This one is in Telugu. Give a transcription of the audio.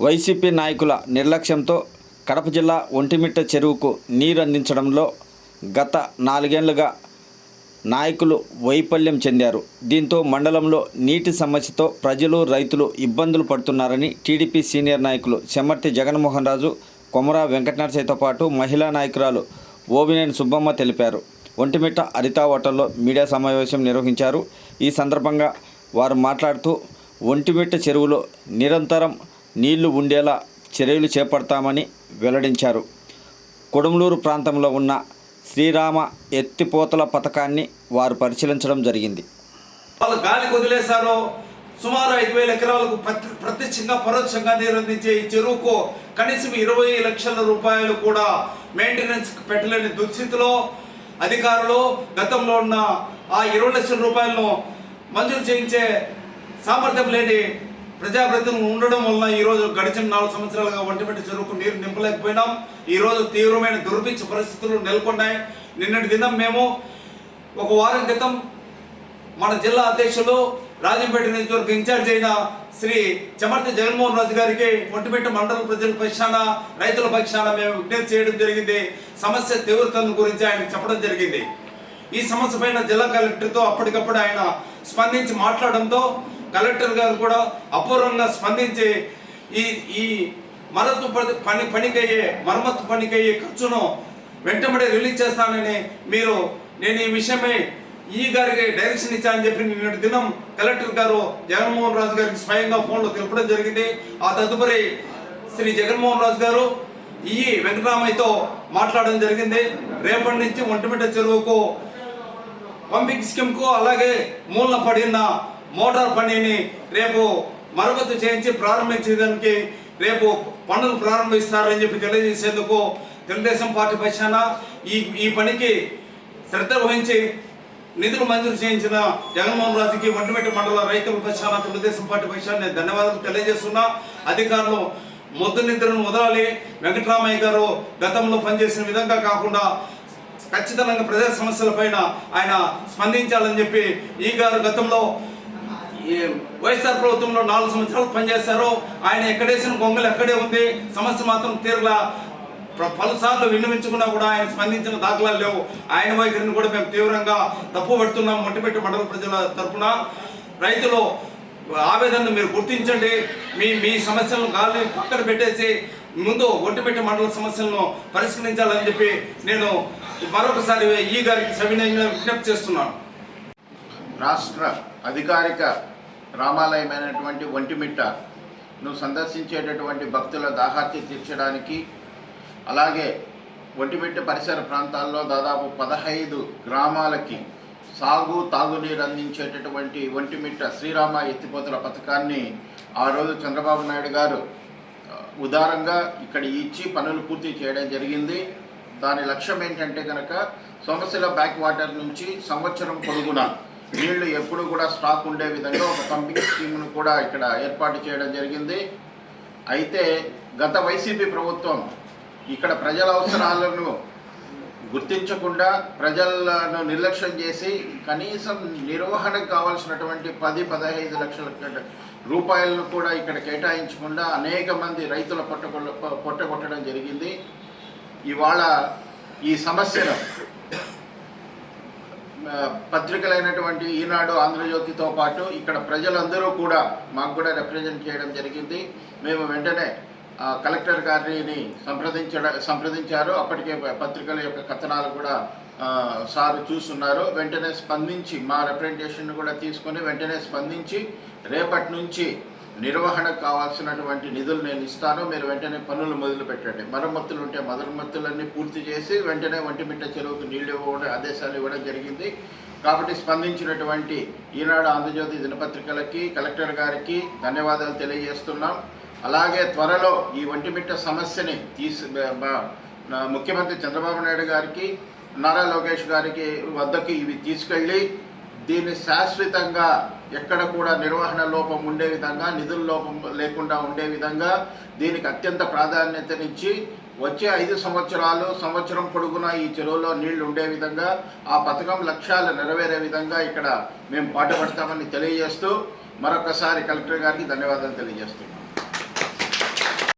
వైసీపీ నాయకుల నిర్లక్ష్యంతో కడప జిల్లా ఒంటిమిట్ట చెరువుకు నీరు అందించడంలో గత 4 ఏళ్లుగా నాయకులు వైఫల్యం చెందారు. దీంతో మండలంలో నీటి సమస్యతో ప్రజలు, రైతులు ఇబ్బందులు పడుతున్నారని టీడీపీ సీనియర్ నాయకులు చెమర్తి జగన్మోహన్ రాజు, కొమరా వెంకటనరసయ్యతో పాటు మహిళా నాయకురాలు ఓబినేని సుబ్బమ్మ తెలిపారు. ఒంటిమిట్ట హరిత హోటల్లో మీడియా సమావేశం నిర్వహించారు. ఈ సందర్భంగా వారు మాట్లాడుతూ ఒంటిమిట్ట చెరువులో నిరంతరం నీళ్లు ఉండేలా చర్యలు చేపడతామని వెల్లడించారు. కొడుమలూరు ప్రాంతంలో ఉన్న శ్రీరామ ఎత్తిపోతల పథకాన్ని వారు పరిశీలించడం జరిగింది. వాళ్ళు గాలికి వదిలేశారో సుమారు 5,000 ఎకరాలకు ప్రత్యక్షంగా పరోక్షంగా నీరు అందించే ఈ చెరువుకు కనీసం 20 లక్షల రూపాయలు కూడా మెయింటెనెన్స్ పెట్టలేని దుస్థితిలో అధికారులు గతంలో ఉన్న ఆ 20 లక్షల రూపాయలను మంజూరు చేయించే సామర్థ్యం లేని ప్రజాప్రతినిధులు ఉండడం వలన ఈరోజు గడిచిన 4 సంవత్సరాలుగా ఒంటిమిట్ట చెరువుకు నీరు నింపలేకపోయినాం. ఈరోజు తీవ్రమైన దుర్భిక్ష పరిస్థితులు నెలకొన్నాయి. నిన్నటి దినం మేము ఒక వారం క్రితం మన జిల్లా అధ్యక్షులు రాజంపేట నియోజకవర్గ ఇన్ఛార్జ్ అయిన శ్రీ చెమర్తి జగన్మోహన్ రాజు గారికి ఒంటిమిట్ట మండల ప్రజల పక్షాన, రైతుల పక్షాన మేము విజ్ఞప్తి చేయడం జరిగింది. సమస్య తీవ్రతను గురించి ఆయనకు చెప్పడం జరిగింది. ఈ సమస్య పైన జిల్లా కలెక్టర్తో అప్పటికప్పుడు ఆయన స్పందించి మాట్లాడడంతో కలెక్టర్ గారు కూడా అపూర్వంగా స్పందించి ఈ మరమ్మతు పనికయ్యే ఖర్చును వెంటబడి రిలీజ్ చేస్తానని నేను ఈ విషయమై ఈ గారికి డైరెక్షన్ ఇచ్చానని చెప్పి నిన్నటి దినం కలెక్టర్ గారు జగన్మోహన్ రాజు గారికి స్వయంగా ఫోన్లో తెలపడం జరిగింది. ఆ తదుపరి శ్రీ జగన్మోహన్ రాజు గారు ఈ వెంకటరామయ్యతో మాట్లాడడం జరిగింది. రేపటి నుంచి ఒంటిమిట్ట చెరువుకు పంపింగ్ స్కీమ్కు అలాగే మూలన పడిన మోటార్ పనిని రేపు మరమ్మతు చేయించి ప్రారంభించేదానికి రేపు పనులు ప్రారంభిస్తారని చెప్పి తెలియజేసేందుకు తెలుగుదేశం పార్టీ పక్షాన ఈ పనికి శ్రద్ధ వహించి నిధులు మంజూరు చేయించిన జగన్మోహన్ రాజుకి ఒంటిమిట్ట మండల రైతుల పక్షాన తెలుగుదేశం పార్టీ పక్షాన నేను ధన్యవాదాలు తెలియజేస్తున్నా. అధికారులు మొద్దు నిద్రను వదలాలి. వెంకటరామయ్య గారు గతంలో పనిచేసిన విధంగా కాకుండా ఖచ్చితంగా ప్రజా సమస్యలపైన ఆయన స్పందించాలని చెప్పి ఈ గారు గతంలో వైఎస్ఆర్ ప్రభుత్వంలో 4 సంవత్సరాలు పనిచేశారు. ఆయన ఎక్కడేసిన గొంగలు ఎక్కడే ఉంది, సమస్య మాత్రం తీరలా. పలుసార్లు విన్నవించుకున్నా కూడా ఆయన స్పందించిన దాఖలాలు లేవు. ఆయన వైఖరిని కూడా మేము తీవ్రంగా తప్పుపడుతున్నాం. ఒంటిమిట్ట మండల ప్రజల తరఫున రైతులు ఆవేదనను మీరు గుర్తించండి. మీ సమస్యలను గాలి పక్కన పెట్టేసి ముందు ఒంటిమిట్ట మండల సమస్యలను పరిష్కరించాలని చెప్పి నేను మరొకసారి ఈ గారికి సవినయంగా విజ్ఞప్తి చేస్తున్నాను. రాష్ట్ర అధికారిక రామాలయమైనటువంటి ఒంటిమిట్టను సందర్శించేటటువంటి భక్తుల దాహార్తి తీర్చడానికి, అలాగే ఒంటిమిట్ట పరిసర ప్రాంతాల్లో దాదాపు 15 గ్రామాలకి తాగునీరు అందించేటటువంటి ఒంటిమిట్ట శ్రీరామ ఎత్తిపోతల పథకాన్ని ఆ రోజు చంద్రబాబు నాయుడు గారు ఉదారంగా ఇక్కడ ఇచ్చి పనులు పూర్తి చేయడం జరిగింది. దాని లక్ష్యం ఏంటంటే కనుక సోమశిల బ్యాక్ వాటర్ నుంచి సంవత్సరం పొడుగున నీళ్లు ఎప్పుడు కూడా స్టాక్ ఉండే విధంగా ఒక పంపింగ్ స్కీమ్ను కూడా ఇక్కడ ఏర్పాటు చేయడం జరిగింది. అయితే గత వైసీపీ ప్రభుత్వం ఇక్కడ ప్రజల అవసరాలను గుర్తించకుండా ప్రజలను నిర్లక్ష్యం చేసి కనీసం నిర్వహణకు కావాల్సినటువంటి 10-15 లక్షల రూపాయలను కూడా ఇక్కడ కేటాయించకుండా అనేక మంది రైతుల పొట్టగొట్టడం జరిగింది. ఇవాళ ఈ సమస్యను పత్రికలైనటువంటి ఈనాడు, ఆంధ్రజ్యోతితో పాటు ఇక్కడ ప్రజలందరూ కూడా మాకు కూడా రిప్రజెంట్ చేయడం జరిగింది. మేము వెంటనే కలెక్టర్ గారిని సంప్రదించారు. అప్పటికే పత్రికల యొక్క కథనాలు కూడా సార్ చూస్తున్నారు. వెంటనే స్పందించి మా రిప్రజెంటేషన్ కూడా తీసుకొని వెంటనే స్పందించి రేపటి నుంచి నిర్వహణకు కావాల్సినటువంటి నిధులు నేను ఇస్తాను, మీరు వెంటనే పనులు మొదలు పెట్టండి. మరమ్మతులు ఉంటే మరమ్మతులన్నీ పూర్తి చేసి వెంటనే ఒంటిమిట్ట చెరువుకు నీళ్లు ఇవ్వడం ఆదేశాలు ఇవ్వడం జరిగింది. కాబట్టి స్పందించినటువంటి ఈనాడు, ఆంధ్రజ్యోతి దినపత్రికలకి, కలెక్టర్ గారికి ధన్యవాదాలు తెలియజేస్తున్నాం. అలాగే త్వరలో ఈ ఒంటిమిట్ట సమస్యని ముఖ్యమంత్రి చంద్రబాబు నాయుడు గారికి, నారా లోకేష్ గారికి వద్దకు ఇవి తీసుకెళ్ళి దీన్ని శాశ్వతంగా ఎక్కడ కూడా నిర్వహణ లోపం ఉండే విధంగా, నిధుల లోపం లేకుండా ఉండే విధంగా దీనికి అత్యంత ప్రాధాన్యతనిచ్చి వచ్చే 5 సంవత్సరం పొడుగునా ఈ చెరువులో నీళ్లు ఉండే విధంగా, ఆ పథకం లక్ష్యాలు నెరవేరే విధంగా ఇక్కడ మేము పాటుపడతామని తెలియజేస్తూ మరొకసారి కలెక్టర్ గారికి ధన్యవాదాలు తెలియజేస్తున్నాం.